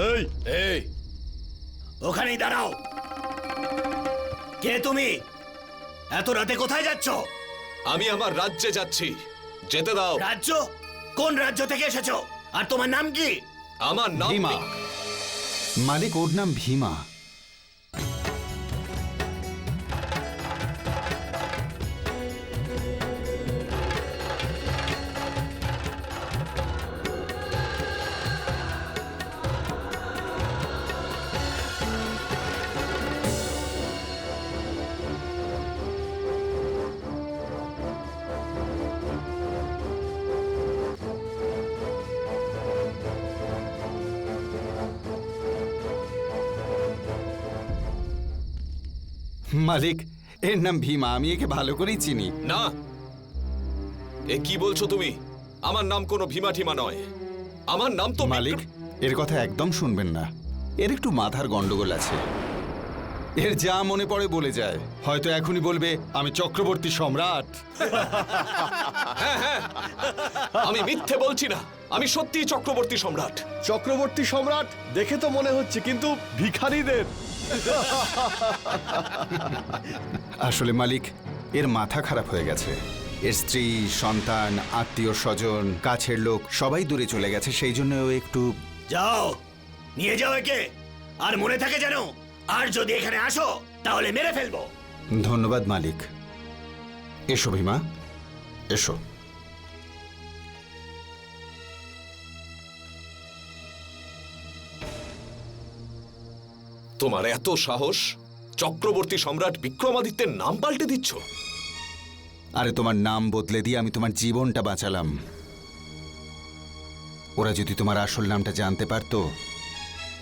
এই এই ওখানেই দাঁড়াও। কে তুমি? এত রাতে কোথায় যাচ্ছ? আমি আমার রাজ্যে যাচ্ছি, যেতে দাও। রাজ্য? কোন রাজ্য থেকে এসেছো? আর তোমার নাম কি? আমার নাম ভীমা। মালিক, ওর নাম ভীমা। মালিক, এর নাম ভীমা। আমি একে ভালো করেই চিনি। না, এ কি বলছো তুমি? আমার নাম কোনো ভীমা ঠিমা নয়। আমার নাম তো মালিক, এর কথা একদম শুনবেন না। এর একটু মাথার গন্ডগোল আছে। এর যা মনে পড়ে বলে যায়। হয়তো এখনই বলবে আমি চক্রবর্তী সম্রাট। আমি মিথ্যে বলছি না, আমি সত্যিই চক্রবর্তী সম্রাট। চক্রবর্তী সম্রাট দেখে তো মনে হচ্ছে, কিন্তু ভিখারিদের। আসলে মালিক, এর মাথা খারাপ হয়ে গেছে। এর স্ত্রী, সন্তান, আত্মীয় স্বজন, কাছের লোক সবাই দূরে চলে গেছে। সেই জন্য ও একটু... যাও, নিয়ে যাও একে। আর মনে থাকে যেন, আর যদি এখানে আসো তাহলে মেরে ফেলবো। ধন্যবাদ মালিক। এসো ভীমা, এসো। তোমার এত সাহস, চক্রবর্তী সম্রাট বিক্রমাদিত্যের নাম পাল্টে দিচ্ছ? আরে তোমার নাম বদলে দিয়ে আমি তোমার জীবনটা বাঁচালাম। ওরা যদি তোমার আসল নামটা জানতে পারতো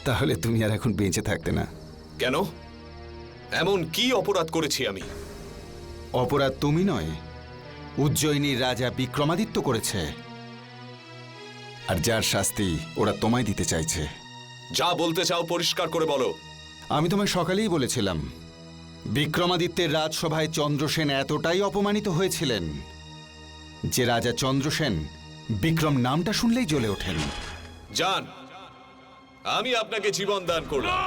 তাহলে তুমি আর এখন বেঁচে থাকতে না। কেন? এমন কি অপরাধ করেছি আমি? অপরাধ তুমি নয়, উজ্জয়িনীর রাজা বিক্রমাদিত্য করেছে। আর যার শাস্তি ওরা তোমায় দিতে চাইছে। যা বলতে চাও পরিষ্কার করে বলো। আমি তোমায় সকালেই বলেছিলাম, বিক্রমাদিত্যের রাজসভায় চন্দ্রসেন এতটাই অপমানিত হয়েছিলেন যে রাজা চন্দ্রসেন বিক্রম নামটা শুনলেই জ্বলে ওঠেন। যান, আমি আপনাকে জীবন দান করলাম।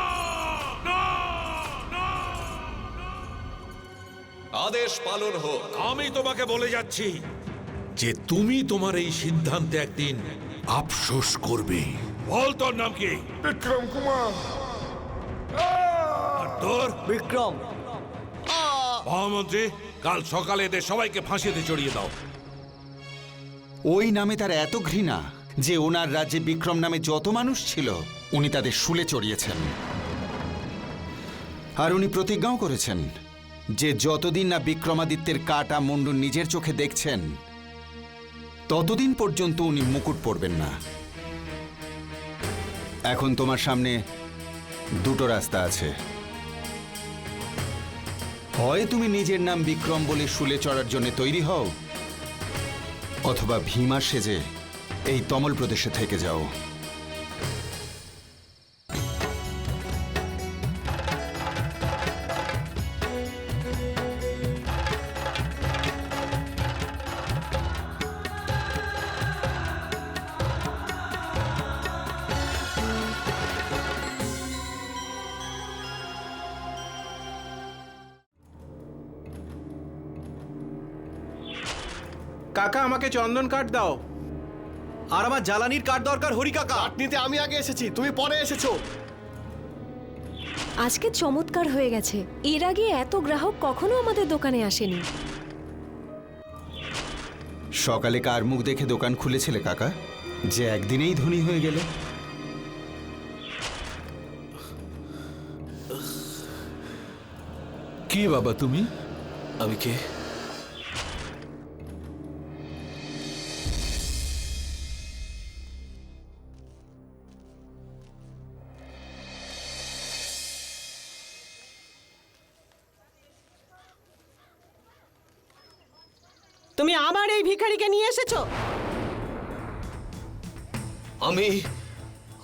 আদেশ পালন হোক। আমি তোমাকে বলে যাচ্ছি যে তুমি তোমার এই সিদ্ধান্তে একদিন আফসোস করবে। বল তোর নাম কি? বিক্রম কুমার। আর তোর? বিক্রম। মহামন্ত্রী, কাল সকালে এদের সবাইকে ফাঁসিতে চড়িয়ে দাও। ওই নামে তার এত ঘৃণা যে ওনার রাজ্যে বিক্রম নামে যত মানুষ ছিল উনি তাদের শুলে চড়িয়েছেন। আর উনি প্রতিজ্ঞাও করেছেন যে যতদিন না বিক্রমাদিত্যের কাটা মুন্ডু নিজের চোখে দেখছেন ততদিন পর্যন্ত উনি মুকুট পরবেন না। এখন তোমার সামনে দুটো রাস্তা আছে। হয় তুমি নিজের নাম বিক্রম বলে শুলে চড়ার জন্য তৈরি হও, অথবা ভীমা সেজে এই তমল প্রদেশে থেকে যাও। কাকা, আমাকে চন্দন কাঠ দাও। আর আমার জ্বালানির কাঠ দরকার হরি কাকা। কাঠ নিতে আমি আগে এসেছি, তুমি পরে এসেছো। আজকে চমৎকার হয়ে গেছে। এর আগে এত গ্রাহক কখনো আমাদের দোকানে আসেনি। সকালে কার মুখ দেখে দোকান খুলেছিলে কাকা, যে একদিনেই ধনী হয়ে গেলে? কি বাবা তুমি? আমি কে? তুমি আমার এই ভিখারিকে নিয়ে এসেছো?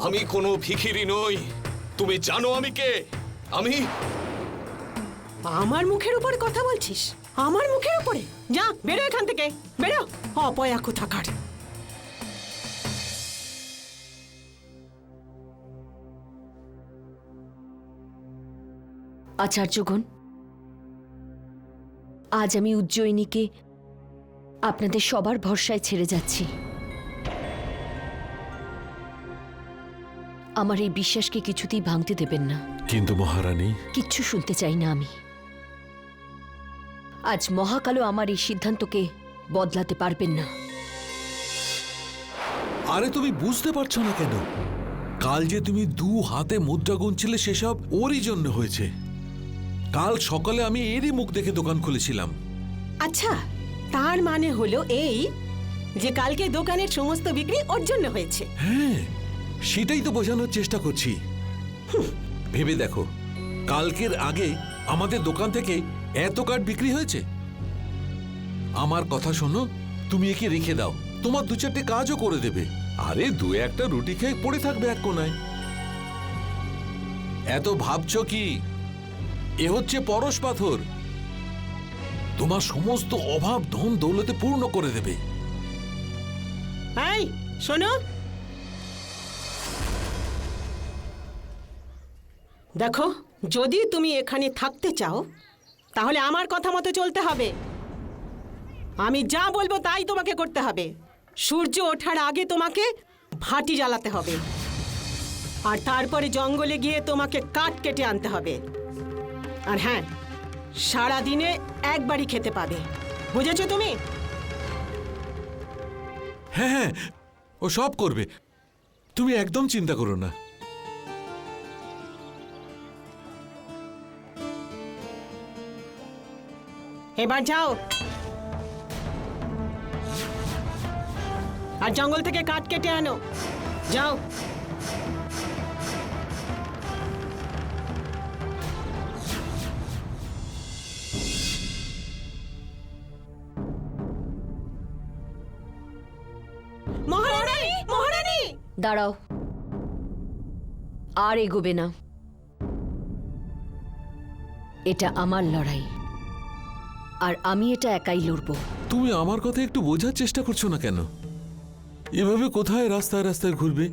আমি কোনো ভিখিরি নই। তুমি জানো আমি কে? আমার মুখের উপরে কথা বলছিস? আমার মুখের উপরে? যা, বেরো এখান থেকে, বেরো, অপয়া কোথাকার। আচার্যগণ, আজ আমি উজ্জয়িনীকে আপনাদের সবার ভরসায় ছেড়ে যাচ্ছি। আমার এই বিশ্বাসকে কিছুতেই ভাঙতে দেবেন না। কিন্তু মহারানী, কিচ্ছু শুনতে চাই না আমি। আজ মহাকালও আমার এই সিদ্ধান্তকে বদলাতে পারবেন না। আরে তুমি বুঝতে পারছো না কেন? কাল যে তুমি 2 হাতে মুদ্রা গুনছিলে সেসব ওরই জন্য হয়েছে। কাল সকালে আমি এরই মুখ দেখে দোকান খুলেছিলাম। আচ্ছা, তার মানে হলো এই যে কালকে দোকানের সমস্ত বিক্রি ওর জন্য হয়েছে। হ্যাঁ, সেটাই তো বোঝানোর চেষ্টা করছি। ভেবে দেখো, কালকের আগে আমাদের দোকান থেকে এত কার্ড বিক্রি হয়েছে। আমার কথা শোনো, তুমি একে রেখে দাও, তোমার 2-4টে কাজও করে দেবে। আরে 2-1টা রুটি খেয়ে পড়ে থাকবে এক কোনায়। এত ভাবছো কি? এ হচ্ছে পরশ পাথর, তোমার সমস্ত অভাব ধন দৌলতে পূর্ণ করে দেবে। এই শোনো, দেখো, যদি তুমি এখানে থাকতে চাও তাহলে আমার কথা মতো চলতে হবে। আমি যা বলবো তাই তোমাকে করতে হবে। সূর্য ওঠার আগে তোমাকে ভাটি জ্বালাতে হবে, আর তারপরে জঙ্গলে গিয়ে তোমাকে কাঠ কেটে আনতে হবে। আর হ্যাঁ, সারা দিনে একবারই খেতে পাবে, বুঝেছো তুমি? হ্যাঁ হ্যাঁ, ও সব করবে, তুমি একদম চিন্তা করো না। এবার যাও আর জঙ্গল থেকে কাঠ কেটে আনো, যাও। মহারানী, মহারানী! দাঁড়াও, আর এগোবে না। এটা আমার লড়াই, আর আমি এটা একাই লড়ব। তুমি আমার কথা একটু বোঝার চেষ্টা করছো না কেন? এভাবে কোথায় রাস্তায় রাস্তায় ঘুরবে?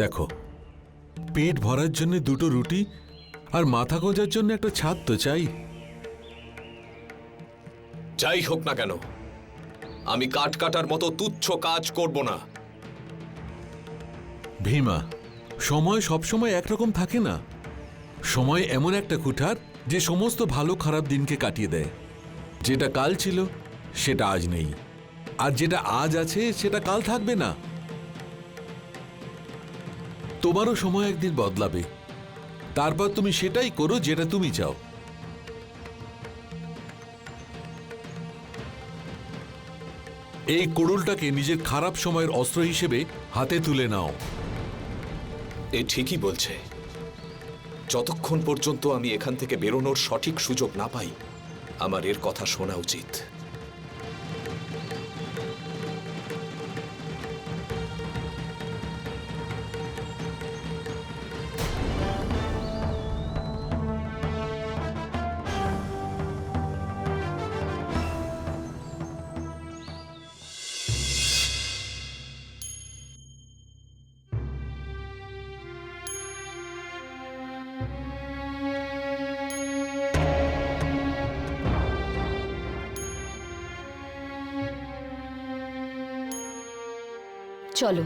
দেখো, পেট ভরার জন্য 2টো রুটি আর মাথা গোঁজার জন্য একটা ছাদ তো চাই। যাই হোক না কেন, আমি কাঠ কাটার মতো তুচ্ছ কাজ করব না। ভীমা, সময় সবসময় একরকম থাকে না। সময় এমন একটা কুঠার যে সমস্ত ভালো খারাপ দিনকে কাটিয়ে দেয়। যেটা কাল ছিল সেটা আজ নেই, আর যেটা আজ আছে সেটা কাল থাকবে না। তোমারও সময় একদিন বদলাবে, তারপর তুমি সেটাই করো যেটা তুমি চাও। এই কুড়ুলটাকে নিজের খারাপ সময়ের অস্ত্র হিসেবে হাতে তুলে নাও। এ ঠিকই বলছে। যতক্ষণ পর্যন্ত আমি এখান থেকে বেরোনোর সঠিক সুযোগ না পাই, আমার এর কথা শোনা উচিত। চলো।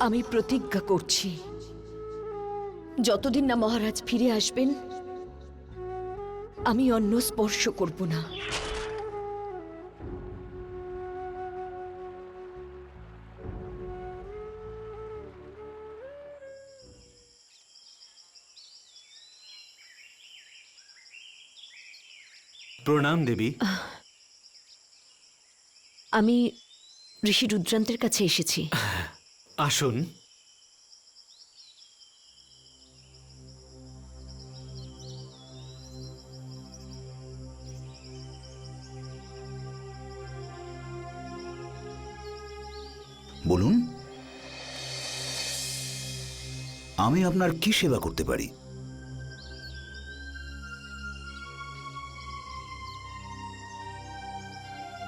আমি প্রতিজ্ঞা করছি, যতদিন না মহারাজ ফিরে আসবেন আমি অন্ন স্পর্শ করব না। প্রণাম দেবী। আমি ঋষি রুদ্রান্তের কাছে এসেছি। আসুন। বলুন, আমি আপনার কি সেবা করতে পারি?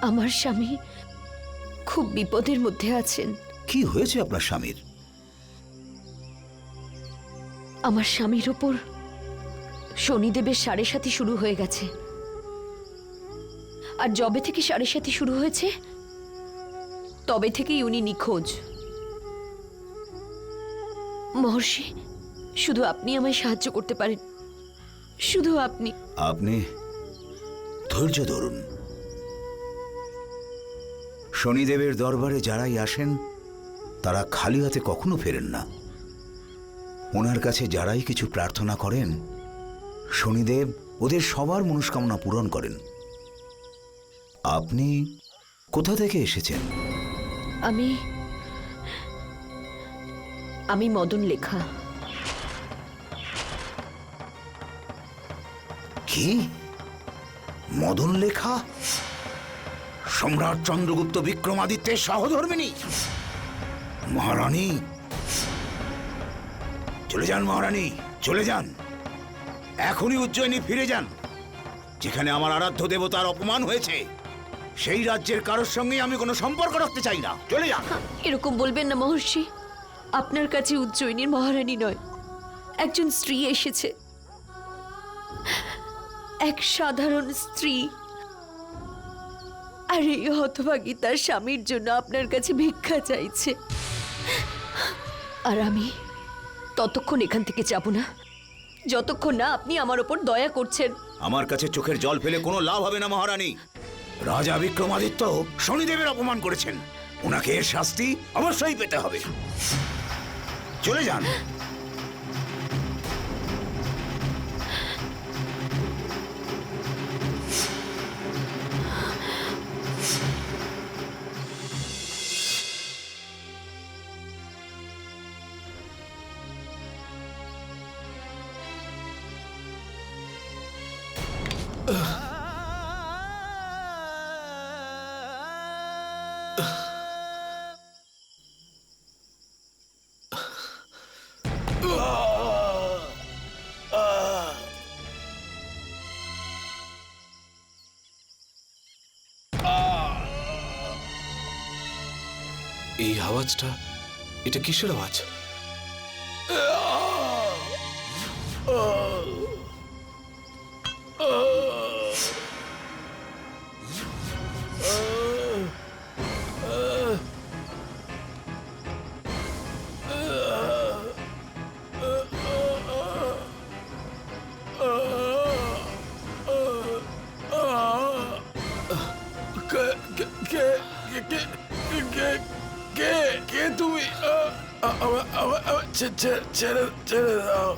আমার স্বামী খুব বিপদের মধ্যে আছেন। কি হয়েছে আপনার স্বামীর? আমার স্বামীর ওপর শনিদেবের সাড়ে সাথী শুরু হয়ে গেছে, আর যবে থেকে সাড়ে সাথী শুরু হয়েছে তবে থেকেই উনি নিখোঁজ। মহর্ষি, শুধু আপনি আমায় সাহায্য করতে পারেন, শুধু আপনি। আপনি ধৈর্য ধরুন। শনিদেবের দরবারে যারাই আসেন তারা খালি হাতে কখনো ফেরেন না। ওনার কাছে যারাই কিছু প্রার্থনা করেন শনিদেব ওদের সবার মনস্কামনা পূরণ করেন। আপনি কোথা থেকে এসেছেন? আমি মদন লেখা। কি? মদন লেখা? সম্রাট চন্দ্রগুপ্ত বিক্রমাদিত্যের সহধর্মিণী? মহারানী, চলে যান মহারানী, চলে যান। এখনই উজ্জয়িনী ফিরে যান। যেখানে আমার আরাধ্য দেবতার অপমান হয়েছে সেই রাজ্যের কারোর সঙ্গে আমি কোনো সম্পর্ক রাখতে চাই না। চলে যান। এরকম বলবেন না মহর্ষি। আপনার কাছে উজ্জয়িনীর মহারানী নয়, একজন স্ত্রী এসেছে, এক সাধারণ স্ত্রী। আর এই হতভাগী তার স্বামীর জন্য আপনার কাছে ভিক্ষা চাইছে। আর আমি ততক্ষণ এখান থেকে যাব না যতক্ষণ না আপনি আমার ওপর দয়া করছেন। আমার কাছে চোখের জল ফেলে কোনো লাভ হবে না মহারানী। রাজা বিক্রমাদিত্য শনিদেবের অপমান করেছেন, ওনাকে এর শাস্তি অবশ্যই পেতে হবে। চলে যান। এই আওয়াজটা, এটা কিসের আওয়াজ? কে তুমি? ছেড়ে দাও,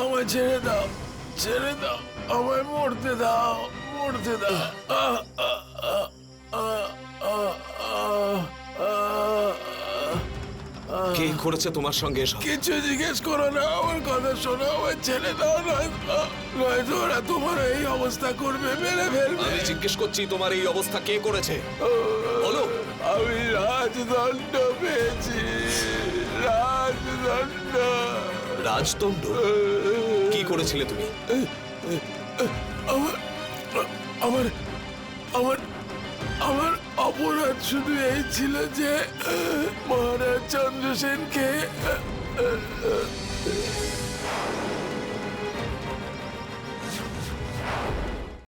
আমায় ছেড়ে দাও, ছেড়ে দাও, আমায় মরতে দাও, মরতে দাও। কে করেছে তোমার সঙ্গে এসব? কিছু জিজ্ঞেস করো না, আমার কথা শোনো, আমায় ছেড়ে দাও, নয়তো ওরা তোমার এই অবস্থা করবে, মেরে ফেলবে। আমি জিজ্ঞেস করছি তোমার এই অবস্থা কে করেছে বলো। আমি রাজদণ্ড পেয়েছি, রাজদণ্ড। রাজদণ্ড? কি করেছিলে তুমি? আমার আমার আমার আমার অপরাধ শুধু এই ছিল যে মহারাজ চন্দ্রসেনকে